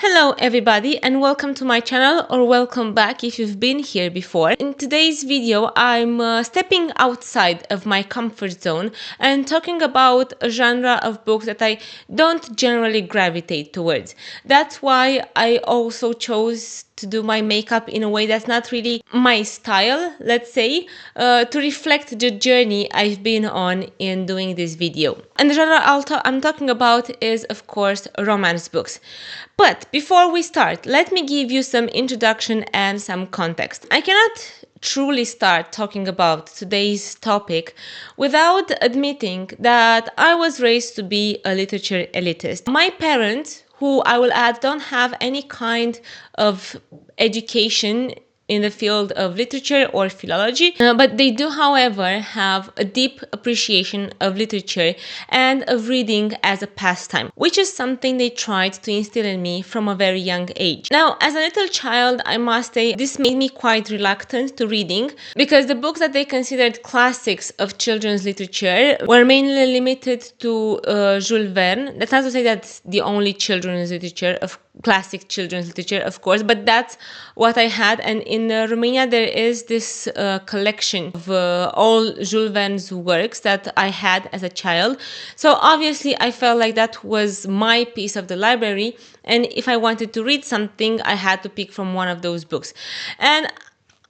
Hello everybody and welcome to my channel, or welcome back if you've been here before. In today's video I'm stepping outside of my comfort zone and talking about a genre of books that I don't generally gravitate towards. That's why I also chose to do my makeup in a way that's not really my style, let's say, to reflect the journey I've been on in doing this video. And the genre I'm talking about is, of course, romance books. But before we start, let me give you some introduction and some context. I cannot truly start talking about today's topic without admitting that I was raised to be a literature elitist. My parents, who I will add don't have any kind of education in the field of literature or philology, but they do, however, have a deep appreciation of literature and of reading as a pastime, which is something they tried to instill in me from a very young age. Now, as a little child, I must say this made me quite reluctant to reading, because the books that they considered classics of children's literature were mainly limited to Jules Verne. That's not to say that's the only children's literature of classic children's literature, of course, but that's what I had. And in Romania there is this collection of all Jules Verne's works that I had as a child, so obviously I felt like that was my piece of the library, and if I wanted to read something I had to pick from one of those books. And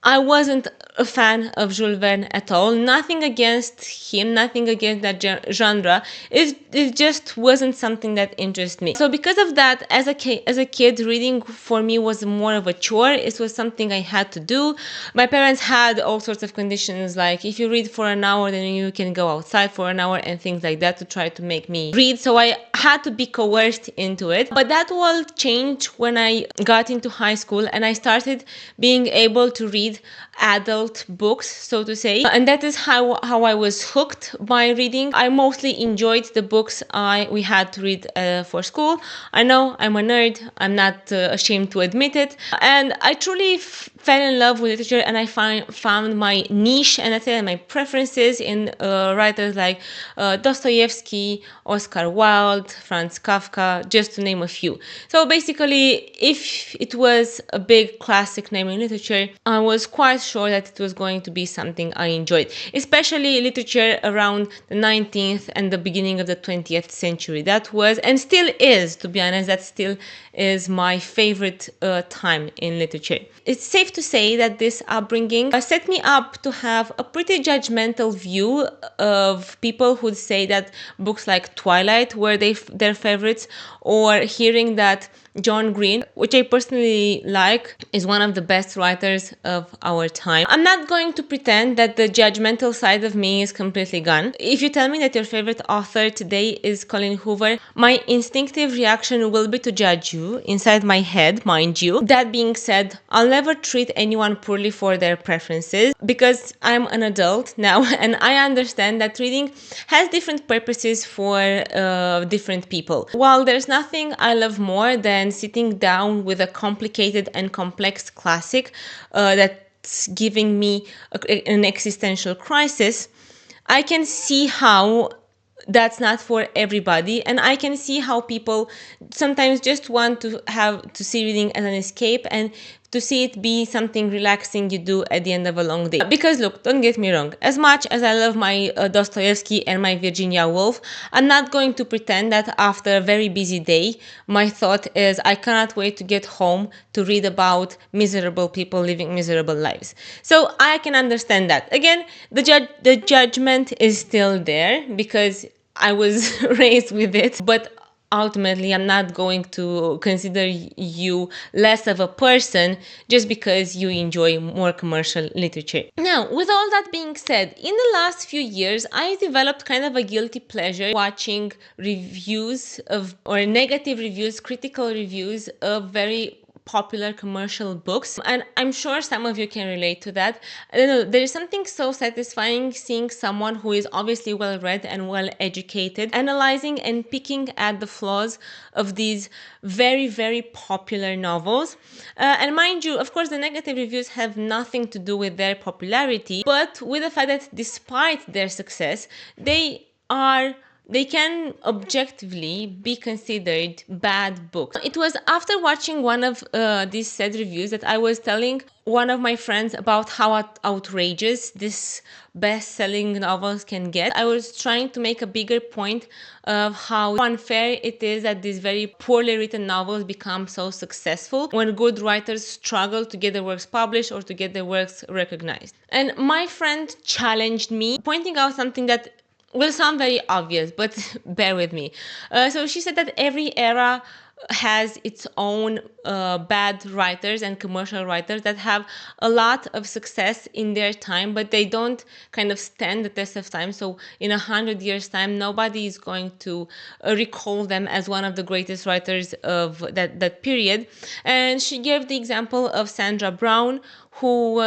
I wasn't a fan of Jules Verne at all. Nothing against him, nothing against that genre. It just wasn't something that interested me. So because of that, as a kid, reading for me was more of a chore. It was something I had to do. My parents had all sorts of conditions, like if you read for an hour, then you can go outside for an hour and things like that, to try to make me read. So I had to be coerced into it. But that all changed when I got into high school and I started being able to read adult books, so to say, and that is how I was hooked by reading. I mostly enjoyed the books we had to read for school. I know I'm a nerd, I'm not ashamed to admit it, and I truly fell in love with literature, and I found my niche and my preferences in writers like Dostoevsky, Oscar Wilde, Franz Kafka, just to name a few. So basically, if it was a big classic name in literature, I was quite sure that it was going to be something I enjoyed, especially literature around the 19th and the beginning of the 20th century. That was, and still is, to be honest, that still is my favorite time in literature. It's safe to say that this upbringing set me up to have a pretty judgmental view of people who say that books like Twilight were their favorites, or hearing that John Green, which I personally like, is one of the best writers of our time. I'm not going to pretend that the judgmental side of me is completely gone. If you tell me that your favorite author today is Colleen Hoover, my instinctive reaction will be to judge you, inside my head, mind you. That being said, I'll never treat anyone poorly for their preferences, because I'm an adult now and I understand that reading has different purposes for different people. While there's nothing I love more than sitting down with a complicated and complex classic that's giving me an existential crisis, I can see how that's not for everybody, and I can see how people sometimes just want to see reading as an escape and to see it be something relaxing you do at the end of a long day. Because look, don't get me wrong, as much as I love my Dostoevsky and my Virginia Woolf, I'm not going to pretend that after a very busy day my thought is I cannot wait to get home to read about miserable people living miserable lives. So I can understand that. Again, the judgment is still there because I was raised with it, but ultimately I'm not going to consider you less of a person just because you enjoy more commercial literature. Now, with all that being said, in the last few years I developed kind of a guilty pleasure watching reviews of, or negative reviews, critical reviews of very popular commercial books, and I'm sure some of you can relate to that. I don't know, there is something so satisfying seeing someone who is obviously well read and well educated analyzing and picking at the flaws of these very, very popular novels. And mind you, of course, the negative reviews have nothing to do with their popularity, but with the fact that despite their success, they are they can objectively be considered bad books. It was after watching one of these said reviews that I was telling one of my friends about how outrageous this best-selling novels can get. I was trying to make a bigger point of how unfair it is that these very poorly written novels become so successful when good writers struggle to get their works published or to get their works recognized. And my friend challenged me, pointing out something that will sound very obvious, but bear with me. So she said that every era has its own bad writers and commercial writers that have a lot of success in their time, but they don't kind of stand the test of time. So in 100 years' time, nobody is going to recall them as one of the greatest writers of that period. And she gave the example of Sandra Brown, who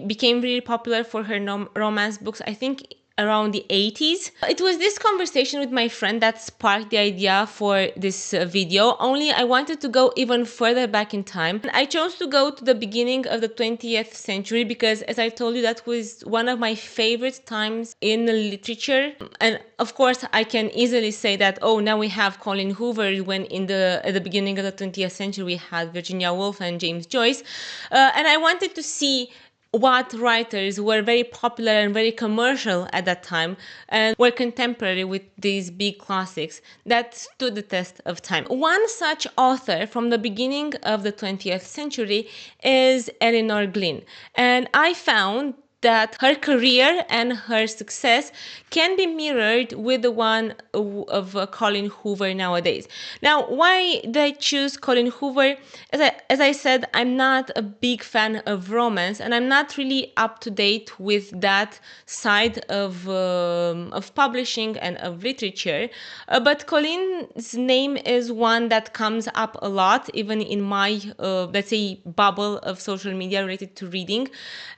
became really popular for her romance books, I think around the 80s. It was this conversation with my friend that sparked the idea for this video, only I wanted to go even further back in time. And I chose to go to the beginning of the 20th century because, as I told you, that was one of my favorite times in literature. And of course, I can easily say that, oh, now we have Colleen Hoover, when at the beginning of the 20th century we had Virginia Woolf and James Joyce. And I wanted to see what writers were very popular and very commercial at that time and were contemporary with these big classics that stood the test of time. One such author from the beginning of the 20th century is Elinor Glyn, and I found that her career and her success can be mirrored with the one of Colleen Hoover nowadays. Now, why did I choose Colleen Hoover? As I said, I'm not a big fan of romance, and I'm not really up to date with that side of publishing and of literature. But Colleen's name is one that comes up a lot, even in my, let's say, bubble of social media related to reading.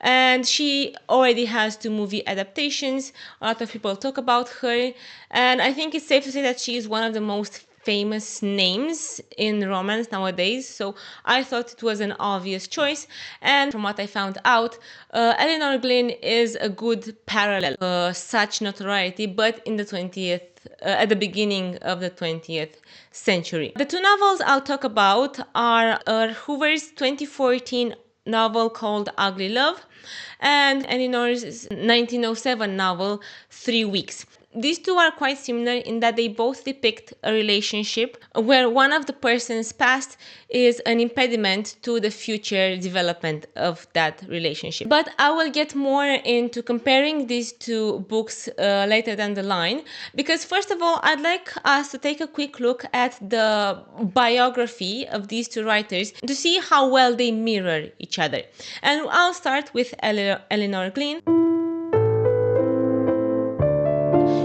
And she already has 2 movie adaptations. A lot of people talk about her, and I think it's safe to say that she is one of the most famous names in romance nowadays, so I thought it was an obvious choice. And from what I found out, Elinor Glyn is a good parallel, such notoriety, but in the 20th, at the beginning of the 20th century. The 2 novels I'll talk about are Hoover's 2014 novel called Ugly Love and Elinor's 1907 novel 3 Weeks. These 2 are quite similar in that they both depict a relationship where one of the person's past is an impediment to the future development of that relationship. But I will get more into comparing these 2 books later down the line, because first of all, I'd like us to take a quick look at the biography of these 2 writers to see how well they mirror each other. And I'll start with Elinor Glyn.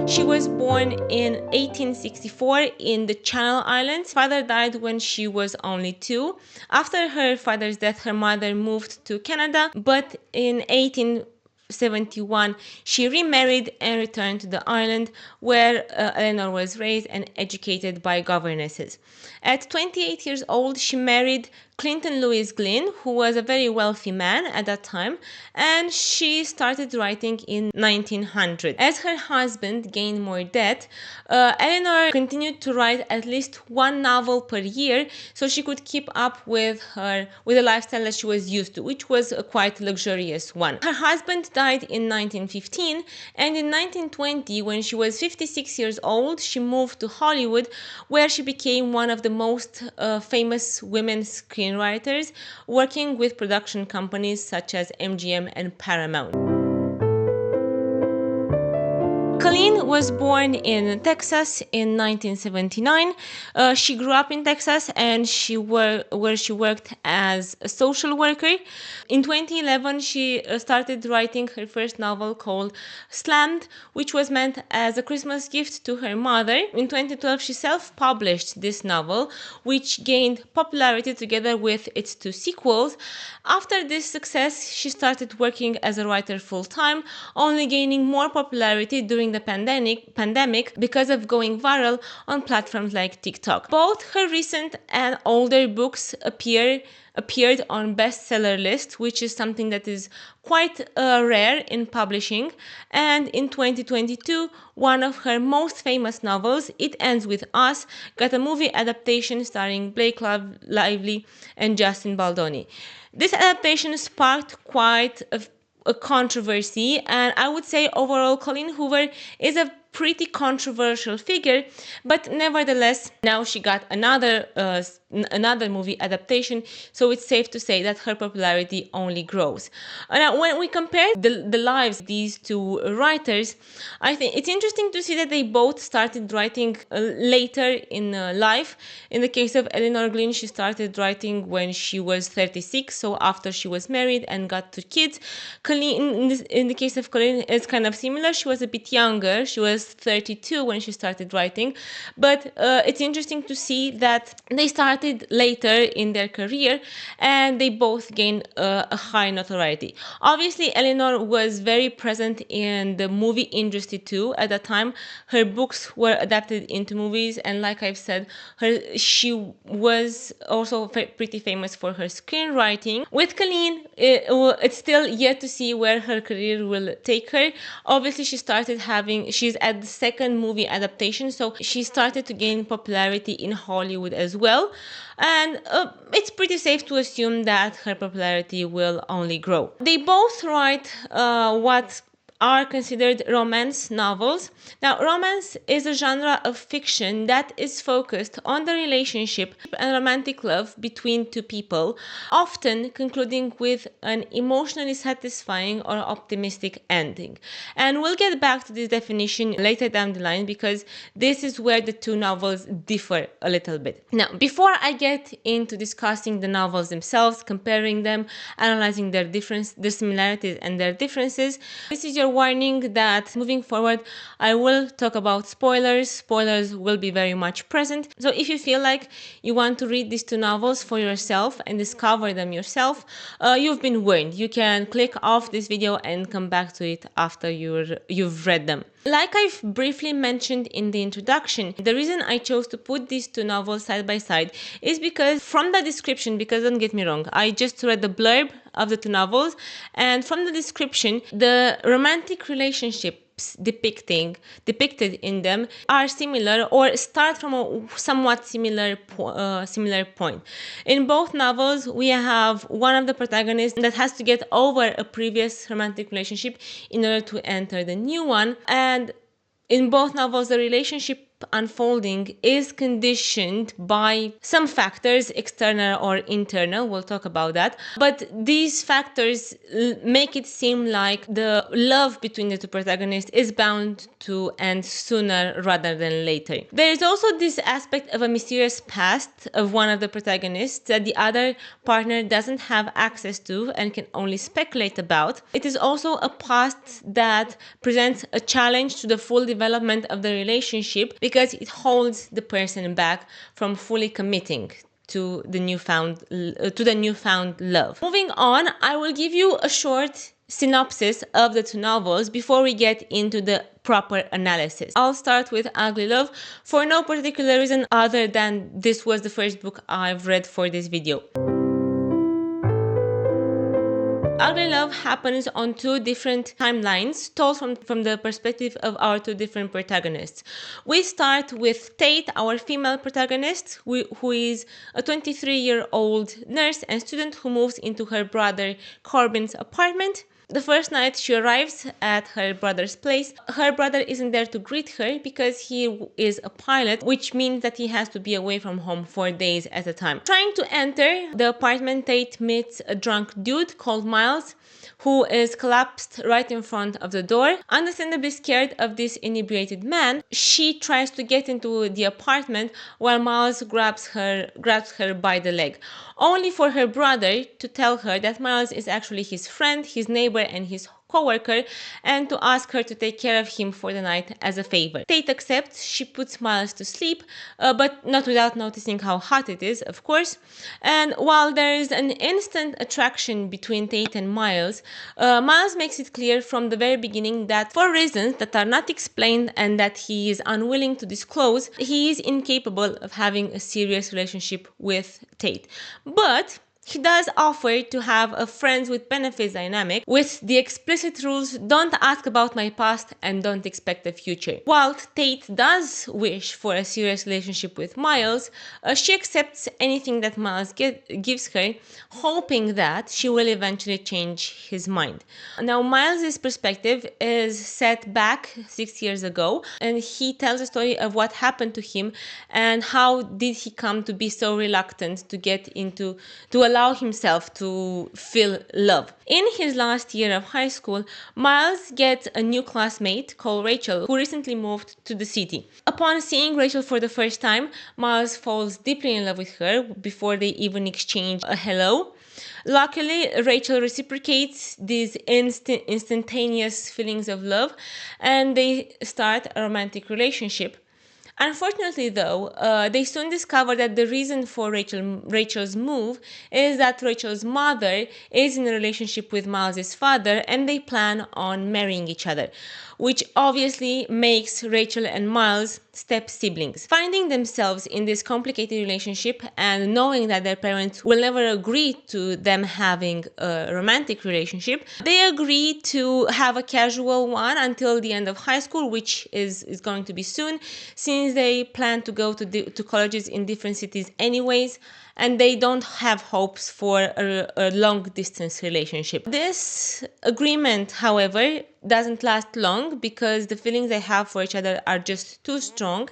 She was born in 1864 in the Channel Islands. Father died when she was only 2. After her father's death, her mother moved to Canada, but in 1871 she remarried and returned to the island, where Elinor was raised and educated by governesses. At 28 years old, she married Clinton Lewis Glyn, who was a very wealthy man at that time, and she started writing in 1900. As her husband gained more debt, Elinor continued to write at least 1 novel per year so she could keep up with the lifestyle that she was used to, which was a quite luxurious one. Her husband died in 1915, and in 1920, when she was 56 years old, she moved to Hollywood, where she became one of the most famous women screenwriters, working with production companies such as MGM and Paramount. Colleen was born in Texas in 1979. She grew up in Texas, and where she worked as a social worker. In 2011, she started writing her first novel called Slammed, which was meant as a Christmas gift to her mother. In 2012, she self-published this novel, which gained popularity together with its 2 sequels. After this success, she started working as a writer full-time, only gaining more popularity during the pandemic pandemic because of going viral on platforms like TikTok. Both her recent and older books appeared on bestseller list, which is something that is quite rare in publishing. And in 2022, one of her most famous novels, It Ends With Us, got a movie adaptation starring Blake Lively and Justin Baldoni. This adaptation sparked quite a controversy, and I would say overall Colleen Hoover is a pretty controversial figure, but nevertheless now she got another movie adaptation, so it's safe to say that her popularity only grows. Now when we compare the lives of these two writers, I think it's interesting to see that they both started writing later in life. In the case of Elinor Glyn, she started writing when she was 36, so after she was married and got two kids. Colleen, in the case of Colleen, it's kind of similar. She was a bit younger. She was 32 when she started writing, but it's interesting to see that they started later in their career and they both gained a high notoriety. Obviously, Elinor was very present in the movie industry too. At that time, her books were adapted into movies, and like I've said, she was also pretty famous for her screenwriting. With Colleen, it's still yet to see where her career will take her. Obviously, she's at the second movie adaptation, so she started to gain popularity in Hollywood as well, and it's pretty safe to assume that her popularity will only grow. They both write what are considered romance novels. Now, romance is a genre of fiction that is focused on the relationship and romantic love between two people, often concluding with an emotionally satisfying or optimistic ending. And we'll get back to this definition later down the line because this is where the two novels differ a little bit. Now, before I get into discussing the novels themselves, comparing them, analyzing their similarities and their differences, this is your warning that moving forward I will talk about spoilers. Spoilers will be very much present. So if you feel like you want to read these two novels for yourself and discover them yourself, you've been warned. You can click off this video and come back to it after you've read them. Like I've briefly mentioned in the introduction, the reason I chose to put these two novels side by side is because from the description, because don't get me wrong, I just read the blurb of the two novels, and from the description, the romantic relationships depicted in them are similar or start from a somewhat similar point. In both novels, we have one of the protagonists that has to get over a previous romantic relationship in order to enter the new one, and in both novels, the relationship unfolding is conditioned by some factors, external or internal. We'll talk about that. But these factors make it seem like the love between the two protagonists is bound to end sooner rather than later. There is also this aspect of a mysterious past of one of the protagonists that the other partner doesn't have access to and can only speculate about. It is also a past that presents a challenge to the full development of the relationship because it holds the person back from fully committing to the newfound love. Moving on, I will give you a short synopsis of the two novels before we get into the proper analysis. I'll start with Ugly Love for no particular reason other than this was the first book I've read for this video. Ugly Love happens on two different timelines, told from the perspective of our two different protagonists. We start with Tate, our female protagonist, who is a 23-year-old nurse and student who moves into her brother Corbin's apartment. The first night she arrives at her brother's place, her brother isn't there to greet her because he is a pilot, which means that he has to be away from home for days at a time. Trying to enter the apartment, Tate meets a drunk dude called Miles, who is collapsed right in front of the door. Understandably scared of this inebriated man, she tries to get into the apartment while Miles grabs her by the leg, only for her brother to tell her that Miles is actually his friend, his neighbor, and his co-worker and to ask her to take care of him for the night as a favor. Tate accepts. She puts Miles to sleep, but not without noticing how hot it is, of course. And while there is an instant attraction between Tate and Miles, Miles makes it clear from the very beginning that for reasons that are not explained and that he is unwilling to disclose, he is incapable of having a serious relationship with Tate. But he does offer to have a friends with benefits dynamic with the explicit rules: don't ask about my past and don't expect a future. While Tate does wish for a serious relationship with Miles, she accepts anything that Miles gives her, hoping that she will eventually change his mind. Now, Miles' perspective is set back 6 years ago, and he tells a story of what happened to him and how did he come to be so reluctant to allow himself to feel love. In his last year of high school, Miles gets a new classmate called Rachel, who recently moved to the city. Upon seeing Rachel for the first time, Miles falls deeply in love with her before they even exchange a hello. Luckily, Rachel reciprocates these instantaneous feelings of love, and they start a romantic relationship. Unfortunately, though, they soon discover that the reason for Rachel's move is that Rachel's mother is in a relationship with Miles' father, and they plan on marrying each other, which obviously makes Rachel and Miles step-siblings. Finding themselves in this complicated relationship and knowing that their parents will never agree to them having a romantic relationship, they agree to have a casual one until the end of high school, which is going to be soon, since they plan to go to colleges in different cities anyways, and they don't have hopes for a long-distance relationship. This agreement, however, doesn't last long because the feelings they have for each other are just too strong,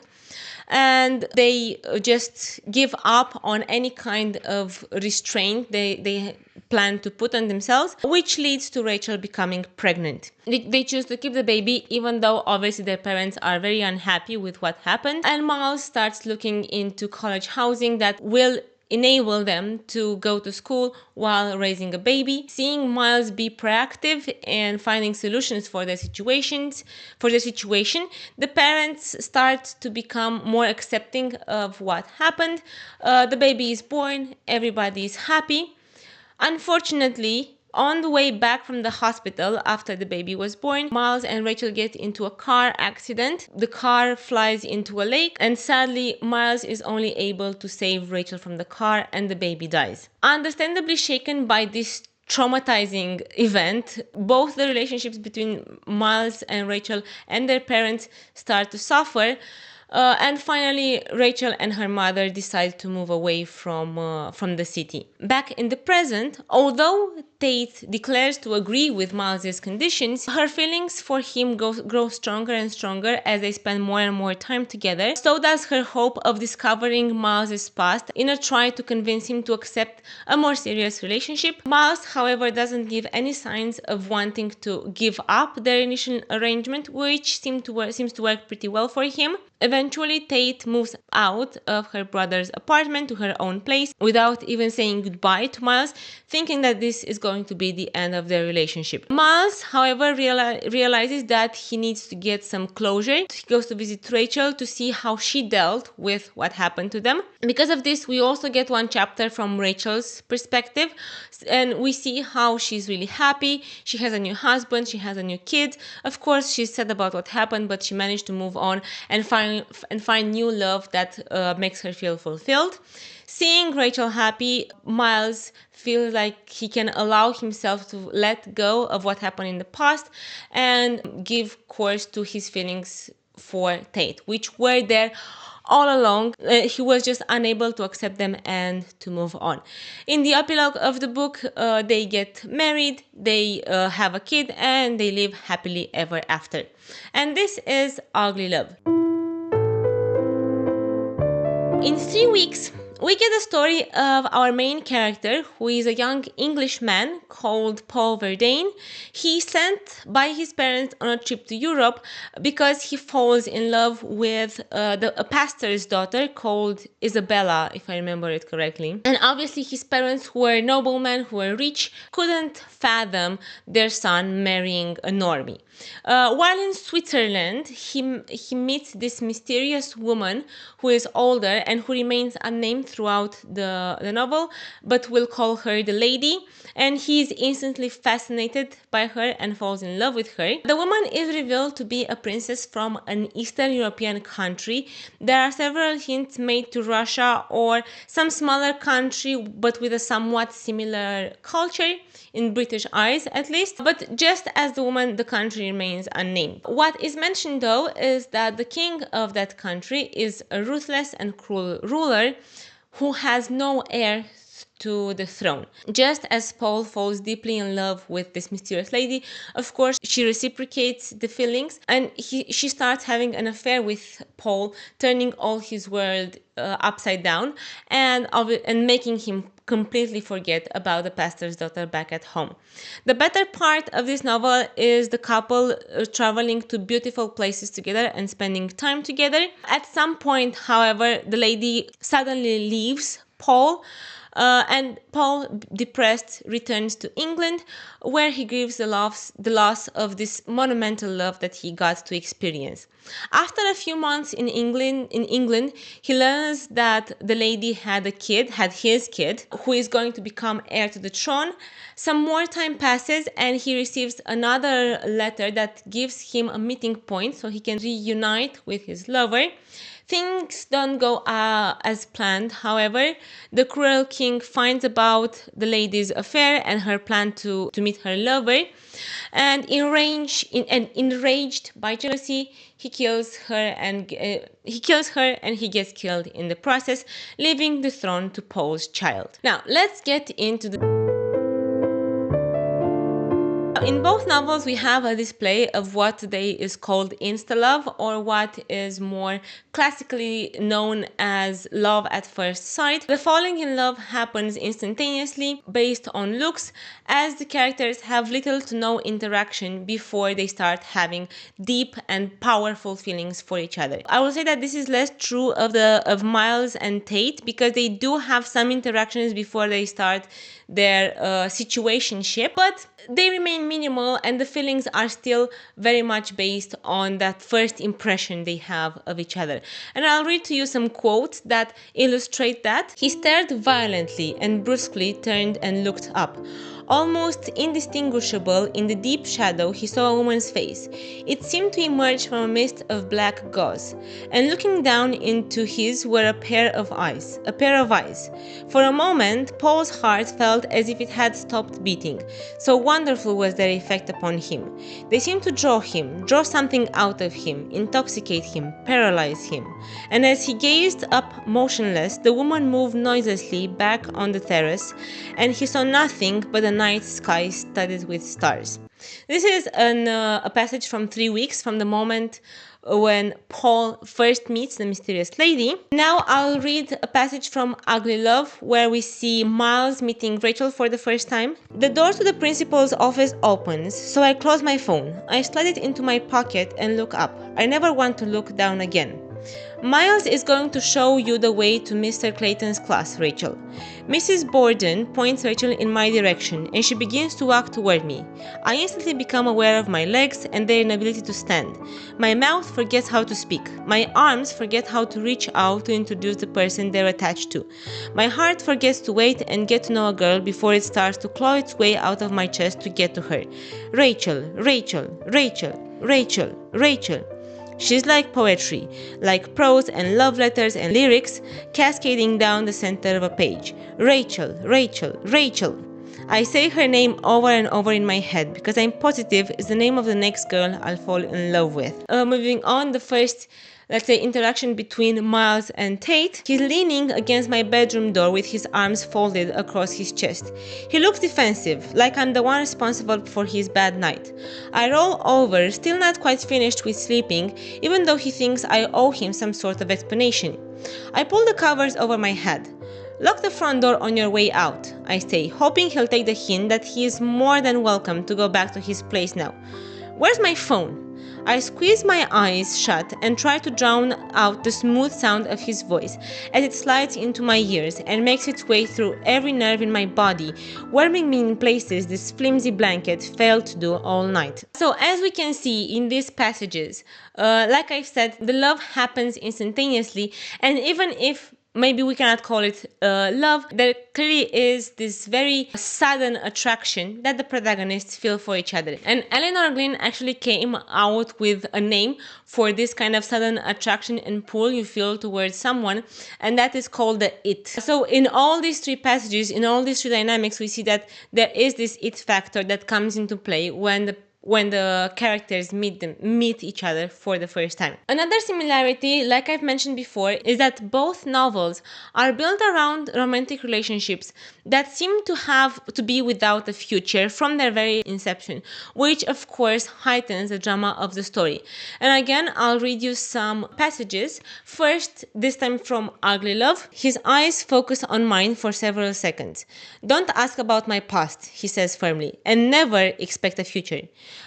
and they just give up on any kind of restraint they plan to put on themselves, which leads to Rachel becoming pregnant. They choose to keep the baby, even though obviously their parents are very unhappy with what happened, and Miles starts looking into college housing that will enable them to go to school while raising a baby. Seeing Miles be proactive and finding solutions for the situation, the parents start to become more accepting of what happened. The baby is born, everybody is happy. Unfortunately, on the way back from the hospital after the baby was born, Miles and Rachel get into a car accident. The car flies into a lake, and sadly, Miles is only able to save Rachel from the car, and the baby dies. Understandably shaken by this traumatizing event, both the relationships between Miles and Rachel and their parents start to suffer. And finally, Rachel and her mother decide to move away from the city. Back in the present, although Tate declares to agree with Miles' conditions, her feelings for him grow stronger and stronger as they spend more and more time together. So does her hope of discovering Miles' past in a try to convince him to accept a more serious relationship. Miles, however, doesn't give any signs of wanting to give up their initial arrangement, which seems to work pretty well for him. Eventually, Tate moves out of her brother's apartment to her own place without even saying goodbye to Miles, thinking that this is going to be the end of their relationship. Miles, however, realizes that he needs to get some closure. He goes to visit Rachel to see how she dealt with what happened to them. Because of this, we also get one chapter from Rachel's perspective, and we see how she's really happy. She has a new husband, she has a new kid. Of course, she's sad about what happened, but she managed to move on and find new love that makes her feel fulfilled. Seeing Rachel happy, Miles feels like he can allow himself to let go of what happened in the past and give course to his feelings for Tate, which were there all along. He was just unable to accept them and to move on. In the epilogue of the book, they get married, they have a kid, and they live happily ever after. And this is Ugly Love. In 3 weeks, we get the story of our main character, who is a young Englishman called Paul Verdain. He's sent by his parents on a trip to Europe because he falls in love with a pastor's daughter called Isabella, if I remember it correctly. And obviously his parents, who were noblemen, who were rich, couldn't fathom their son marrying a normie. While in Switzerland, he meets this mysterious woman who is older and who remains unnamed throughout the novel, but we'll call her the lady, and he is instantly fascinated by her and falls in love with her. The woman is revealed to be a princess from an Eastern European country. There are several hints made to Russia or some smaller country, but with a somewhat similar culture, in British eyes at least. But just as the woman, the country remains unnamed. What is mentioned though is that the king of that country is a ruthless and cruel ruler who has no heir to the throne. Just as Paul falls deeply in love with this mysterious lady, of course she reciprocates the feelings, and she starts having an affair with Paul, turning all his world upside down and making him completely forget about the pastor's daughter back at home. The better part of this novel is the couple traveling to beautiful places together and spending time together. At some point, however, the lady suddenly leaves Paul, and Paul, depressed, returns to England, where he grieves the loss of this monumental love that he got to experience. After a few months in England, he learns that the lady had his kid, who is going to become heir to the throne. Some more time passes, and he receives another letter that gives him a meeting point so he can reunite with his lover. Things don't go as planned, however. The cruel king finds out the lady's affair and her plan to meet her lover, and enraged by jealousy, he kills her and he gets killed in the process, leaving the throne to Paul's child. Now, let's get into the... In both novels, we have a display of what today is called insta-love, or what is more classically known as love at first sight. The falling in love happens instantaneously based on looks, as the characters have little to no interaction before they start having deep and powerful feelings for each other. I will say that this is less true of Miles and Tate, because they do have some interactions before they start their situationship, but they remain minimal, and the feelings are still very much based on that first impression they have of each other. And I'll read to you some quotes that illustrate that. He stared violently and brusquely turned and looked up. Almost indistinguishable in the deep shadow, he saw a woman's face. It seemed to emerge from a mist of black gauze, and looking down into his were a pair of eyes. For a moment, Paul's heart felt as if it had stopped beating. So wonderful was their effect upon him. They seemed to draw something out of him, intoxicate him, paralyze him. And as he gazed up motionless, the woman moved noiselessly back on the terrace, and he saw nothing but a night sky studded with stars. This is a passage from 3 weeks from the moment when Paul first meets the mysterious lady. Now I'll read a passage from Ugly Love, where we see Miles meeting Rachel for the first time. The door to the principal's office opens, so I close my phone. I slide it into my pocket and look up. I never want to look down again. Miles is going to show you the way to Mr. Clayton's class, Rachel. Mrs. Borden points Rachel in my direction, and she begins to walk toward me. I instantly become aware of my legs and their inability to stand. My mouth forgets how to speak. My arms forget how to reach out to introduce the person they're attached to. My heart forgets to wait and get to know a girl before it starts to claw its way out of my chest to get to her. Rachel, Rachel, Rachel, Rachel, Rachel. She's like poetry, like prose and love letters and lyrics cascading down the center of a page. Rachel, Rachel, Rachel. I say her name over and over in my head because I'm positive it's the name of the next girl I'll fall in love with. Moving on, the first, let's say, interaction between Miles and Tate. He's leaning against my bedroom door with his arms folded across his chest. He looks defensive, like I'm the one responsible for his bad night. I roll over, still not quite finished with sleeping, even though he thinks I owe him some sort of explanation. I pull the covers over my head. Lock the front door on your way out, I say, hoping he'll take the hint that he is more than welcome to go back to his place now. Where's my phone? I squeeze my eyes shut and try to drown out the smooth sound of his voice as it slides into my ears and makes its way through every nerve in my body, warming me in places this flimsy blanket failed to do all night. So as we can see in these passages, like I've said, the love happens instantaneously, and even if maybe we cannot call it love, there clearly is this very sudden attraction that the protagonists feel for each other. And Elinor Glyn actually came out with a name for this kind of sudden attraction and pull you feel towards someone, and that is called the it. So in all these three passages, in all these three dynamics, we see that there is this it factor that comes into play when the characters meet each other for the first time. Another similarity, like I've mentioned before, is that both novels are built around romantic relationships that seem to have to be without a future from their very inception, which of course heightens the drama of the story. And again, I'll read you some passages. First, this time from Ugly Love. His eyes focus on mine for several seconds. Don't ask about my past, he says firmly, and never expect a future.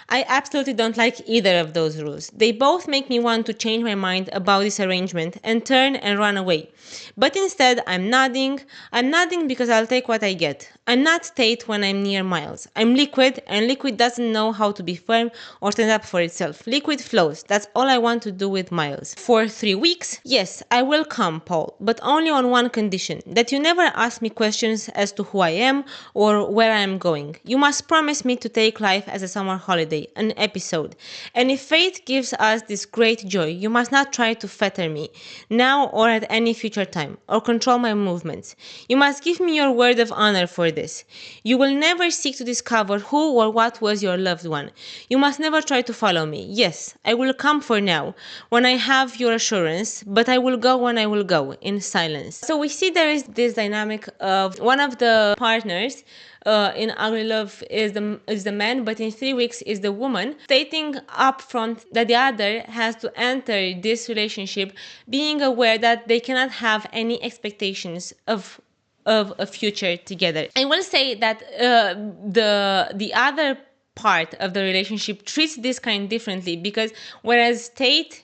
I absolutely don't like either of those rules. They both make me want to change my mind about this arrangement and turn and run away. But instead, I'm nodding. I'm nodding because I'll take what I get. I'm not Tate when I'm near Miles. I'm liquid, and liquid doesn't know how to be firm or stand up for itself. Liquid flows. That's all I want to do with Miles. For 3 weeks? Yes, I will come, Paul, but only on one condition, that you never ask me questions as to who I am or where I am going. You must promise me to take life as a summer holiday, an episode. And if fate gives us this great joy, you must not try to fetter me, now or at any future time, or control my movements. You must give me your word of honor for this. You will never seek to discover who or what was your loved one. You must never try to follow me. Yes, I will come for now, when I have your assurance, but I will go when I will go, in silence. So we see there is this dynamic of one of the partners in Ugly Love is the man, but in 3 weeks is the woman, stating up front that the other has to enter this relationship being aware that they cannot have any expectations of a future together. I will say that the other part of the relationship treats this kind differently, because whereas Tate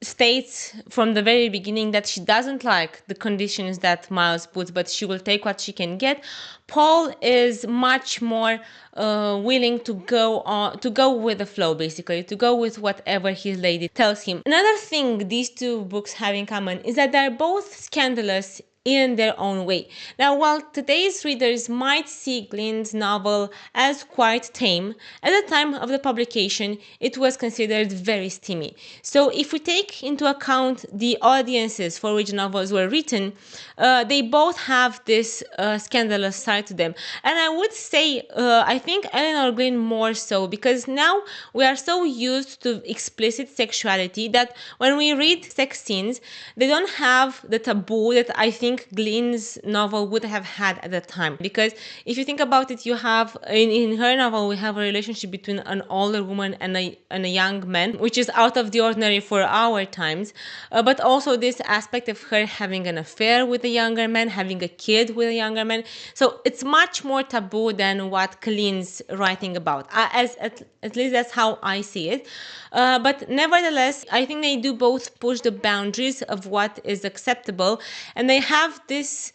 states from the very beginning that she doesn't like the conditions that Miles puts, but she will take what she can get, Paul is much more willing to go with the flow, basically, to go with whatever his lady tells him. Another thing these two books have in common is that they're both scandalous in their own way. Now, while today's readers might see Glyn's novel as quite tame, at the time of the publication, it was considered very steamy. So if we take into account the audiences for which novels were written, they both have this scandalous side to them. And I would say, I think Elinor Glyn more so, because now we are so used to explicit sexuality that when we read sex scenes, they don't have the taboo that I think Glyn's novel would have had at the time. Because if you think about it, you have in her novel we have a relationship between an older woman and a young man, which is out of the ordinary for our times, but also this aspect of her having an affair with a younger man, having a kid with a younger man. So it's much more taboo than what Colleen's writing about, at least that's how I see it. But nevertheless, I think they do both push the boundaries of what is acceptable, and they have this,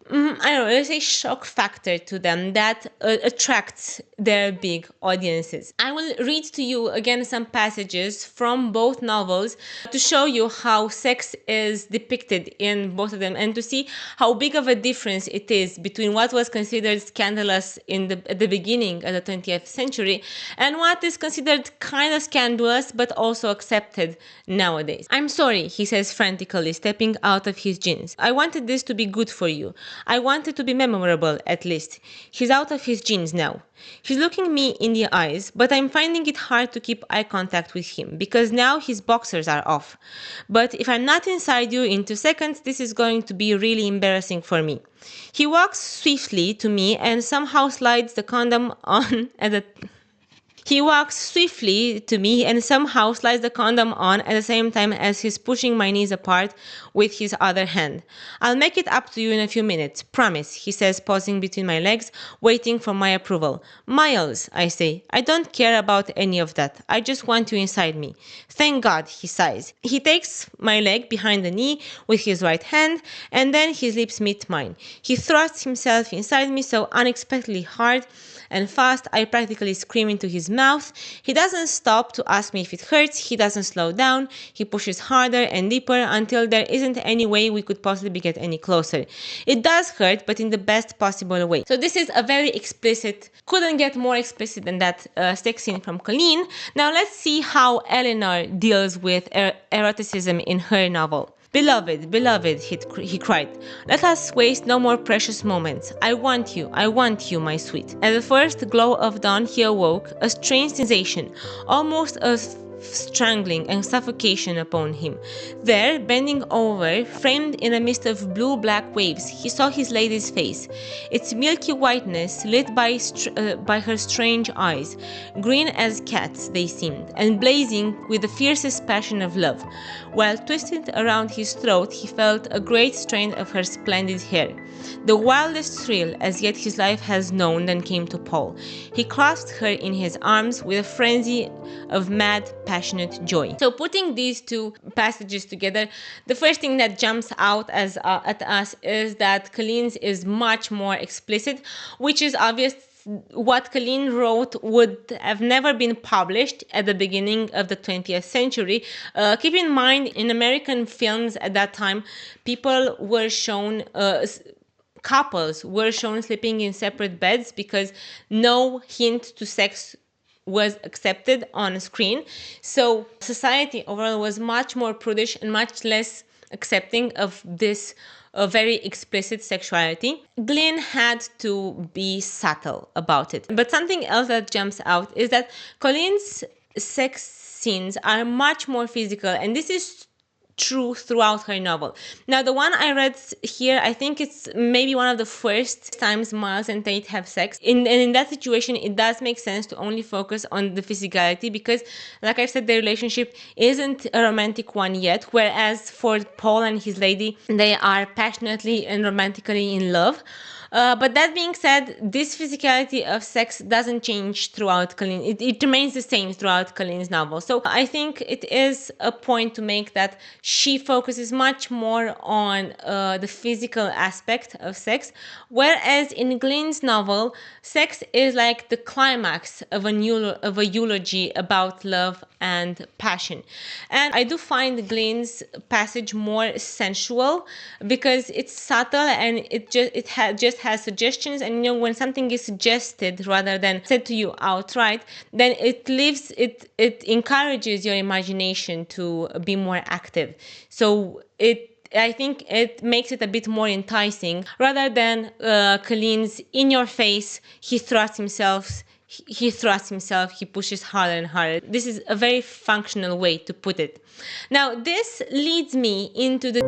I don't know, let's say shock factor to them that attracts their big audiences. I will read to you again some passages from both novels to show you how sex is depicted in both of them, and to see how big of a difference it is between what was considered scandalous at the beginning of the 20th century and what is considered kind of scandalous but also accepted nowadays. I'm sorry, he says frantically, stepping out of his jeans. I wanted this to be good for you. I want it to be memorable, at least. He's out of his jeans now. He's looking me in the eyes, but I'm finding it hard to keep eye contact with him, because now his boxers are off. But if I'm not inside you in 2 seconds, this is going to be really embarrassing for me. He walks swiftly to me and somehow slides the condom on at the... He walks swiftly to me and somehow slides the condom on at the same time as he's pushing my knees apart with his other hand. I'll make it up to you in a few minutes, promise, he says, pausing between my legs, waiting for my approval. Miles, I say, I don't care about any of that. I just want you inside me. Thank God, he sighs. He takes my leg behind the knee with his right hand, and then his lips meet mine. He thrusts himself inside me so unexpectedly hard and fast, I practically scream into his mouth. He doesn't stop to ask me if it hurts. He doesn't slow down. He pushes harder and deeper until there isn't any way we could possibly get any closer. It does hurt, but in the best possible way. So this is a very explicit, couldn't get more explicit than that sex scene from Colleen. Now let's see how Elinor deals with eroticism in her novel. Beloved, beloved, he cried, let us waste no more precious moments. I want you, my sweet. At the first glow of dawn he awoke, a strange sensation, almost a strangling and suffocation upon him. There, bending over, framed in a mist of blue-black waves, he saw his lady's face, its milky whiteness lit by her strange eyes, green as cats they seemed, and blazing with the fiercest passion of love. While twisted around his throat, he felt a great strain of her splendid hair. The wildest thrill as yet his life has known then came to Paul. He clasped her in his arms with a frenzy of mad, passionate joy. So putting these two passages together, the first thing that jumps out at us is that Colleen's is much more explicit, which is obvious. What Colleen wrote would have never been published at the beginning of the 20th century. Keep in mind, in American films at that time, people were shown couples were shown sleeping in separate beds because no hint to sex was accepted on screen. So society overall was much more prudish and much less accepting of this very explicit sexuality. Glyn had to be subtle about it. But something else that jumps out is that Colleen's sex scenes are much more physical, and this is true throughout her novel. Now, the one I read here, I think it's maybe one of the first times Miles and Tate have sex. And in that situation, it does make sense to only focus on the physicality because, like I said, their relationship isn't a romantic one yet, whereas for Paul and his lady, they are passionately and romantically in love. But that being said, this physicality of sex doesn't change throughout Colleen. It remains the same throughout Colleen's novel. So I think it is a point to make that she focuses much more on the physical aspect of sex, whereas in Glyn's novel, sex is like the climax of a eulogy about love and passion. And I do find Glyn's passage more sensual because it's subtle and it just has suggestions, and when something is suggested rather than said to you outright, then it encourages your imagination to be more active. So I think it makes it a bit more enticing rather than Colleen's in your face, he thrusts himself, he pushes harder and harder. This is a very functional way to put it. Now, this leads me into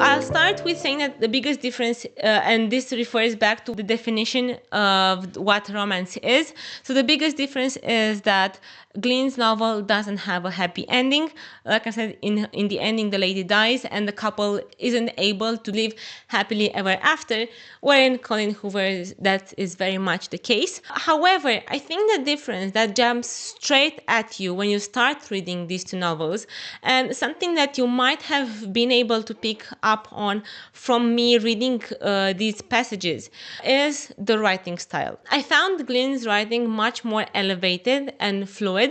I'll start with saying that the biggest difference, and this refers back to the definition of what romance is. So the biggest difference is that Glyn's novel doesn't have a happy ending. Like I said, in the ending, the lady dies and the couple isn't able to live happily ever after, wherein Colleen Hoover, that is very much the case. However, I think the difference that jumps straight at you when you start reading these two novels, and something that you might have been able to pick up on from me reading these passages, is the writing style. I found Glyn's writing much more elevated and fluid.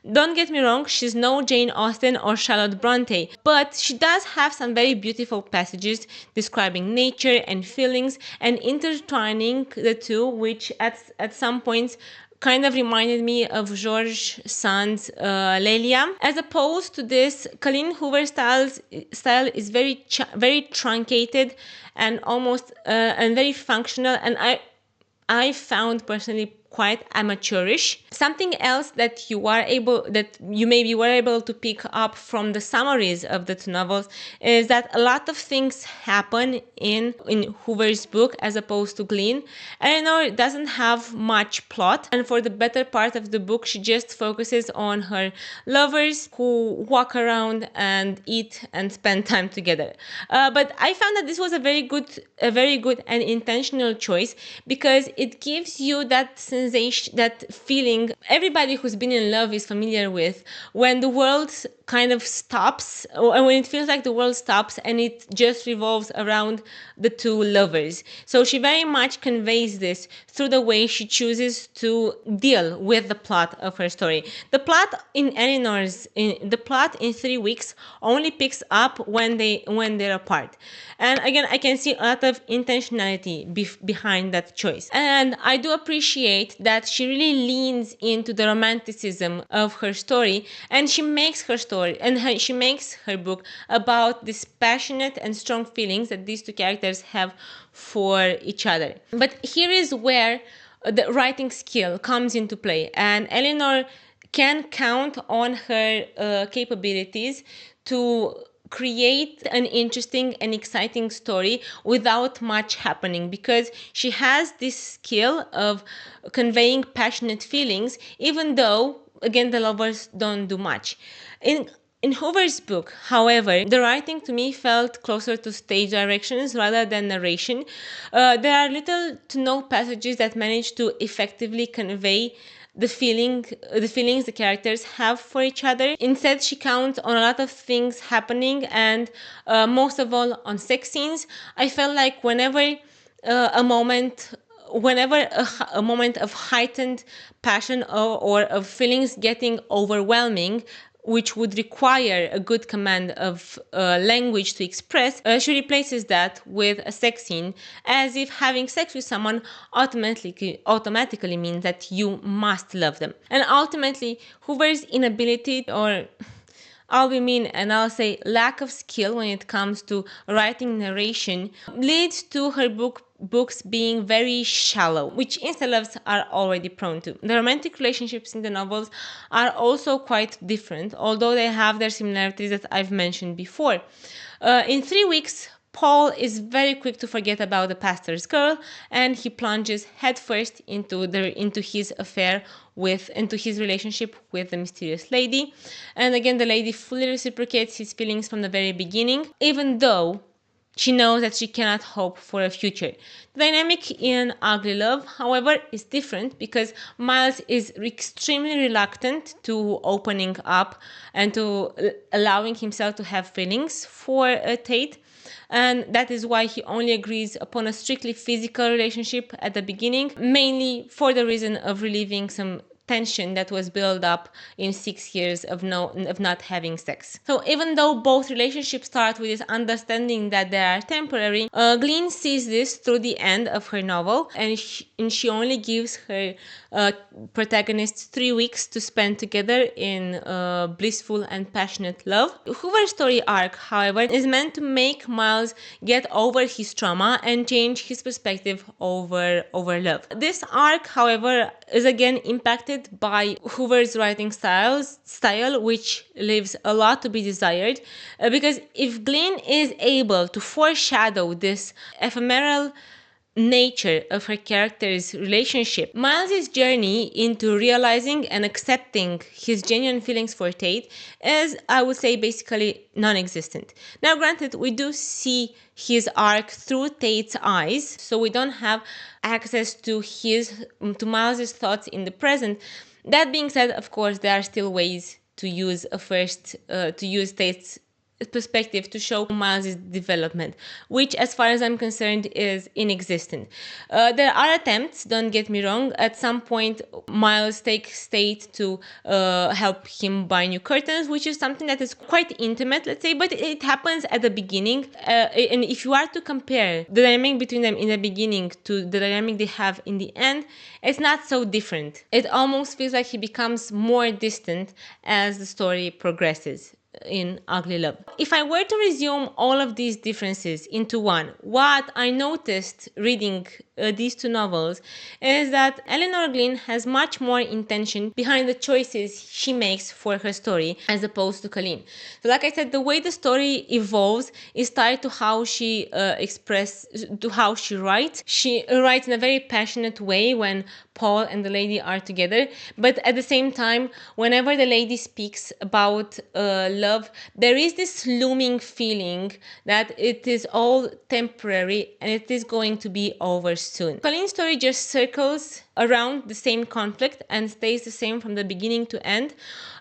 Don't get me wrong, she's no Jane Austen or Charlotte Bronte, but she does have some very beautiful passages describing nature and feelings and intertwining the two, which at some points kind of reminded me of George Sand's Lelia. As opposed to this, Colleen Hoover's style is very truncated and almost and very functional, and I found personally quite amateurish. Something else that you maybe were able to pick up from the summaries of the two novels is that a lot of things happen in Hoover's book as opposed to Glyn. Elinor doesn't have much plot, and for the better part of the book she just focuses on her lovers who walk around and eat and spend time together. But I found that this was a very good and intentional choice, because it gives you that sensation, that feeling everybody who's been in love is familiar with, when the world kind of stops, or when it feels like the world stops and it just revolves around the two lovers. So she very much conveys this through the way she chooses to deal with the plot of her story. The plot in the plot in 3 weeks only picks up when they're apart. And again, I can see a lot of intentionality behind that choice. And I do appreciate that she really leans into the romanticism of her story, and she makes she makes her book about these passionate and strong feelings that these two characters have for each other. But here is where the writing skill comes into play, and Elinor can count on her capabilities to create an interesting and exciting story without much happening, because she has this skill of conveying passionate feelings, even though, again, the lovers don't do much. In Hoover's book, however, the writing to me felt closer to stage directions rather than narration. There are little to no passages that manage to effectively convey the feelings the characters have for each other. Instead, she counts on a lot of things happening, and most of all on sex scenes. I felt like whenever a moment of heightened passion or of feelings getting overwhelming, which would require a good command of language to express, she replaces that with a sex scene, as if having sex with someone automatically means that you must love them. And ultimately, Hoover's inability, or I'll be mean and I'll say lack of skill when it comes to writing narration, leads to her books being very shallow, which insta-loves are already prone to. The romantic relationships in the novels are also quite different, although they have their similarities that I've mentioned before. In 3 weeks, Paul is very quick to forget about the pastor's girl, and he plunges headfirst into his relationship with the mysterious lady. And again, the lady fully reciprocates his feelings from the very beginning, even though she knows that she cannot hope for a future. The dynamic in Ugly Love, however, is different, because Miles is extremely reluctant to opening up and to allowing himself to have feelings for Tate. And that is why he only agrees upon a strictly physical relationship at the beginning, mainly for the reason of relieving some tension that was built up in 6 years of not having sex. So even though both relationships start with this understanding that they are temporary, Glyn sees this through the end of her novel, and she only gives her protagonists 3 weeks to spend together in blissful and passionate love. Hoover's story arc, however, is meant to make Miles get over his trauma and change his perspective over love. This arc, however, is again impacted by Hoover's writing style, which leaves a lot to be desired, because if Glyn is able to foreshadow this ephemeral nature of her character's relationship, Miles' journey into realizing and accepting his genuine feelings for Tate is, I would say, basically non-existent. Now, granted, we do see his arc through Tate's eyes, so we don't have access to Miles' thoughts in the present. That being said, of course, there are still ways to use Tate's perspective to show Miles' development, which, as far as I'm concerned, is inexistent. There are attempts, don't get me wrong. At some point, Miles takes Tate to help him buy new curtains, which is something that is quite intimate, let's say, but it happens at the beginning. And if you are to compare the dynamic between them in the beginning to the dynamic they have in the end, it's not so different. It almost feels like he becomes more distant as the story progresses. in Ugly Love. If I were to resume all of these differences into one, what I noticed reading these two novels is that Elinor Glyn has much more intention behind the choices she makes for her story as opposed to Colleen. So like I said, the way the story evolves is tied to how she to how she writes. She writes in a very passionate way when Paul and the lady are together, but at the same time, whenever the lady speaks about love, there is this looming feeling that it is all temporary and it is going to be over soon. Colleen's story just circles around the same conflict and stays the same from the beginning to end,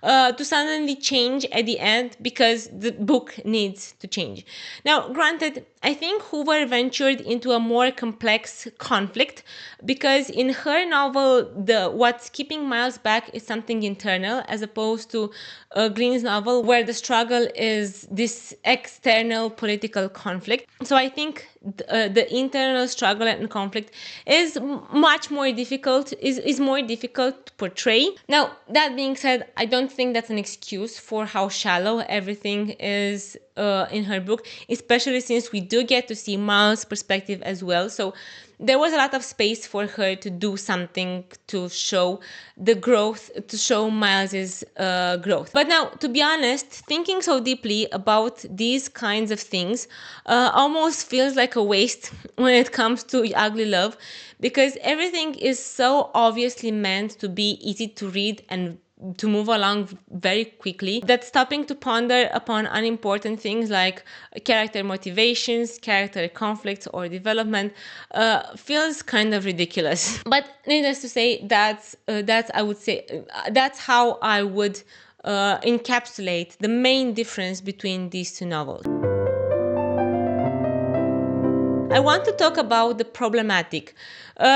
to suddenly change at the end because the book needs to change. Now, granted, I think Hoover ventured into a more complex conflict because in her novel, what's keeping Miles back is something internal, as opposed to Glyn's novel, where the struggle is this external political conflict. So I think the internal struggle and conflict is much more difficult, is more difficult to portray. Now, that being said, I don't think that's an excuse for how shallow everything is in her book, especially since we do get to see Miles' perspective as well. So there was a lot of space for her to do something to show the growth, to show Miles's growth. But now, to be honest, thinking so deeply about these kinds of things almost feels like a waste when it comes to Ugly Love, because everything is so obviously meant to be easy to read and to move along very quickly that stopping to ponder upon unimportant things like character motivations, character conflicts, or development feels kind of ridiculous. But needless to say, that's how I would encapsulate the main difference between these two novels. I want to talk about the problematic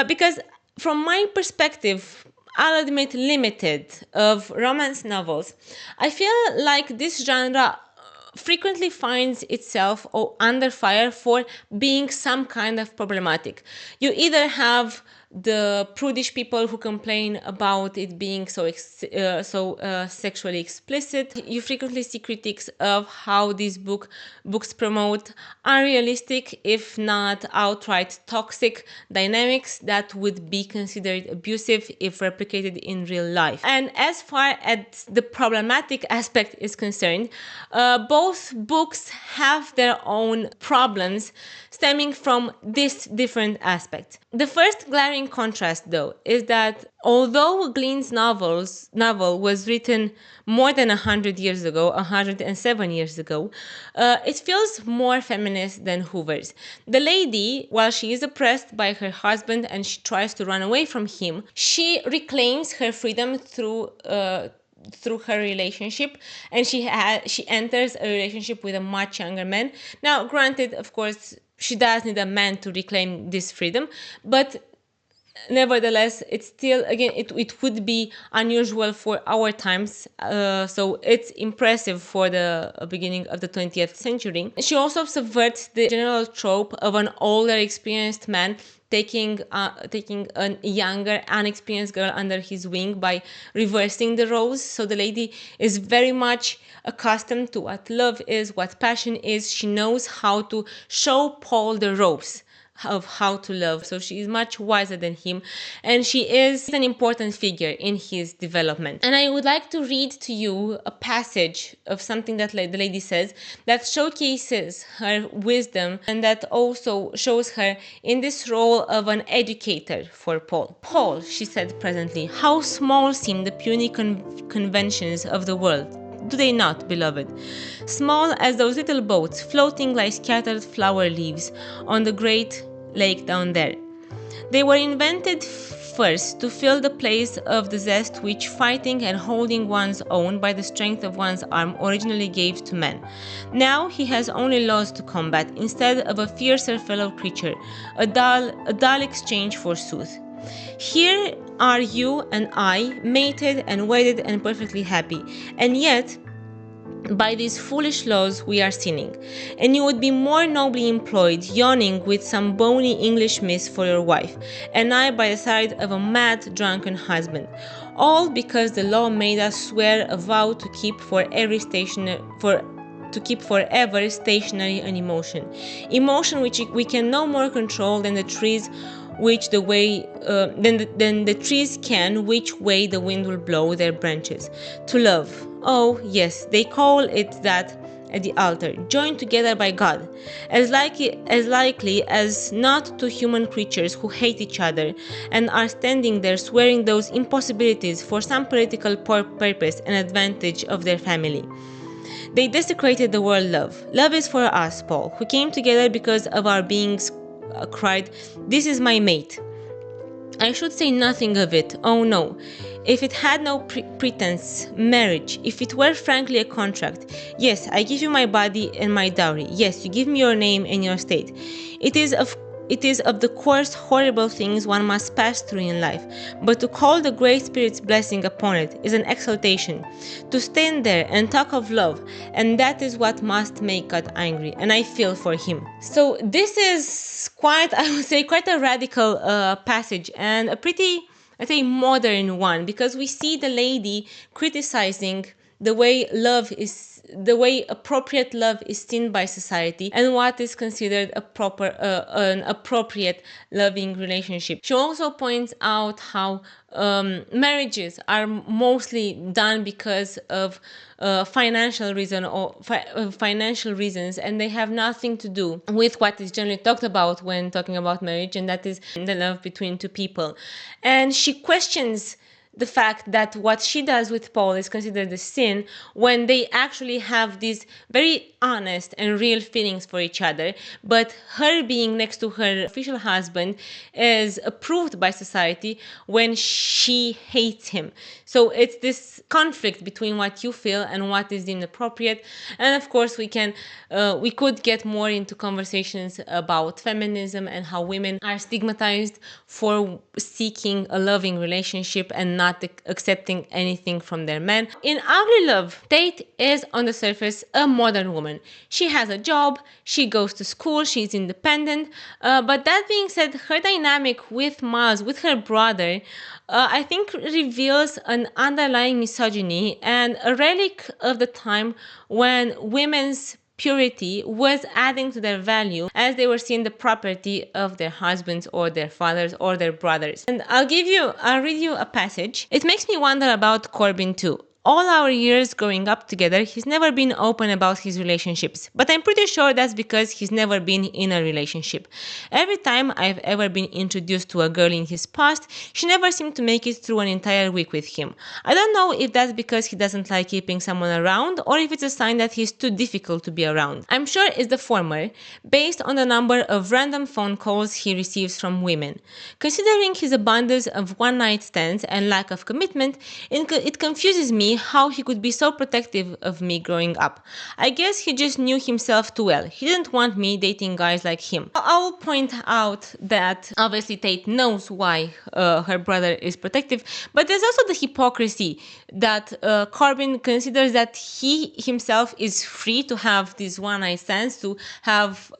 because from my perspective, I'll admit limited, of romance novels, I feel like this genre frequently finds itself under fire for being some kind of problematic. You either have the prudish people who complain about it being so sexually explicit. You frequently see critics of how these books promote unrealistic, if not outright toxic, dynamics that would be considered abusive if replicated in real life. And as far as the problematic aspect is concerned, both books have their own problems stemming from this different aspect. The first glaring contrast, though, is that although Glyn's novel was written more than 100 years ago, 107 years ago, it feels more feminist than Hoover's. The lady, while she is oppressed by her husband and she tries to run away from him, she reclaims her freedom through her relationship, and she enters a relationship with a much younger man. Now, granted, of course, she does need a man to reclaim this freedom, but nevertheless, it's still, again, it would be unusual for our times, so it's impressive for the beginning of the 20th century. She also subverts the general trope of an older, experienced man taking a younger, unexperienced girl under his wing by reversing the roles. So the lady is very much accustomed to what love is, what passion is. She knows how to show Paul the ropes of how to love. So she is much wiser than him, and she is an important figure in his development. And I would like to read to you a passage of something that the lady says that showcases her wisdom and that also shows her in this role of an educator for Paul. "Paul," she said presently, "how small seem the puny conventions of the world. Do they not, beloved? Small as those little boats floating like scattered flower leaves on the great lake down there. They were invented first to fill the place of the zest which fighting and holding one's own by the strength of one's arm originally gave to man. Now he has only laws to combat, instead of a fiercer fellow creature, a dull exchange forsooth. Here are you and I, mated and wedded and perfectly happy, and yet By these foolish laws we are sinning, and you would be more nobly employed yawning with some bony English miss for your wife, and I by the side of a mad drunken husband. All because the law made us swear a vow to keep forever stationary an emotion which we can no more control than the trees which the way than the trees can which way the wind will blow their branches. To love, oh yes, they call it that at the altar, joined together by God, as likely as not two human creatures who hate each other and are standing there swearing those impossibilities for some political purpose and advantage of their family. They desecrated the word love. Love is for us, Paul, who came together because of our beings, cried, "This is my mate." I should say nothing of it, oh no. If it had no pretense, marriage, if it were frankly a contract, yes, I give you my body and my dowry, yes, you give me your name and your state. It is of the coarse, horrible things one must pass through in life, but to call the Great Spirit's blessing upon it is an exaltation. To stand there and talk of love, and that is what must make God angry, and I feel for him. So this is quite a radical passage, and a pretty, modern one, because we see the lady criticizing the way appropriate love is seen by society and what is considered an appropriate loving relationship. She also points out how marriages are mostly done because of financial reasons, and they have nothing to do with what is generally talked about when talking about marriage, and that is the love between two people. And she questions the fact that what she does with Paul is considered a sin when they actually have these very honest and real feelings for each other, but her being next to her official husband is approved by society when she hates him. So it's this conflict between what you feel and what is inappropriate. And of course we could get more into conversations about feminism and how women are stigmatized for seeking a loving relationship and not accepting anything from their men. In Ugly Love, Tate is on the surface a modern woman. She has a job, she goes to school, she's independent, but that being said, her dynamic with Miles, with her brother, I think reveals an underlying misogyny and a relic of the time when women's purity was adding to their value as they were seen the property of their husbands or their fathers or their brothers. And I'll read you a passage. It makes me wonder about Corbin too. All our years growing up together, he's never been open about his relationships. But I'm pretty sure that's because he's never been in a relationship. Every time I've ever been introduced to a girl in his past, she never seemed to make it through an entire week with him. I don't know if that's because he doesn't like keeping someone around or if it's a sign that he's too difficult to be around. I'm sure it's the former, based on the number of random phone calls he receives from women. Considering his abundance of one-night stands and lack of commitment, it confuses me how he could be so protective of me growing up. I guess he just knew himself too well. He didn't want me dating guys like him. I'll point out that obviously Tate knows why her brother is protective, but there's also the hypocrisy that Corbin considers that he himself is free to have these one-night stands, to have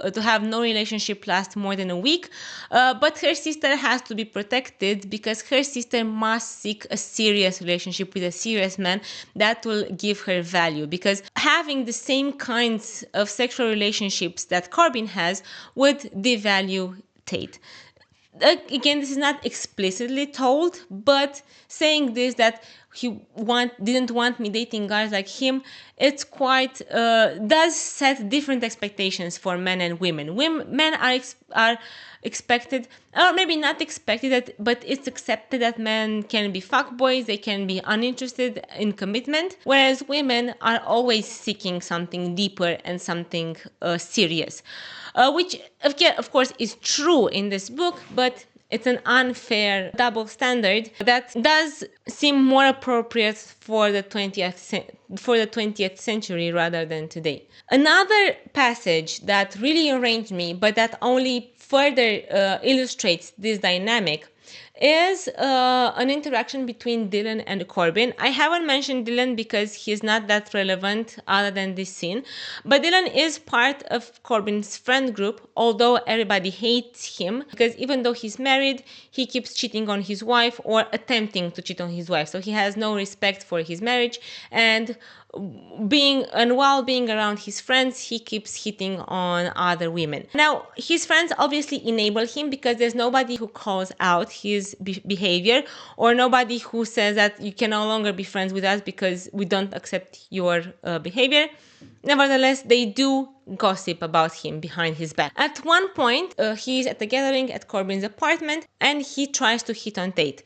no relationship last more than a week, but her sister has to be protected because her sister must seek a serious relationship with a serious man that will give her value, because having the same kinds of sexual relationships that Corbin has would devalue Tate. Again, this is not explicitly told, but saying this, that he didn't want me dating guys like him, it's quite does set different expectations for men and women. Men are expected, or maybe not expected, but it's accepted that men can be fuckboys, they can be uninterested in commitment, whereas women are always seeking something deeper and something serious, which of course is true in this book, but it's an unfair double standard that does seem more appropriate for the 20th century rather than today. Another passage that really enraged me, but that only further illustrates this dynamic, is an interaction between Dylan and Corbin. I haven't mentioned Dylan because he's not that relevant other than this scene, but Dylan is part of Corbin's friend group, although everybody hates him because even though he's married, he keeps cheating on his wife or attempting to cheat on his wife. So he has no respect for his marriage, and while being around his friends, he keeps hitting on other women. Now, his friends obviously enable him because there's nobody who calls out his behavior, or nobody who says that you can no longer be friends with us because we don't accept your behavior. Nevertheless, they do gossip about him behind his back. At one point, he's at a gathering at Corbin's apartment and he tries to hit on Tate,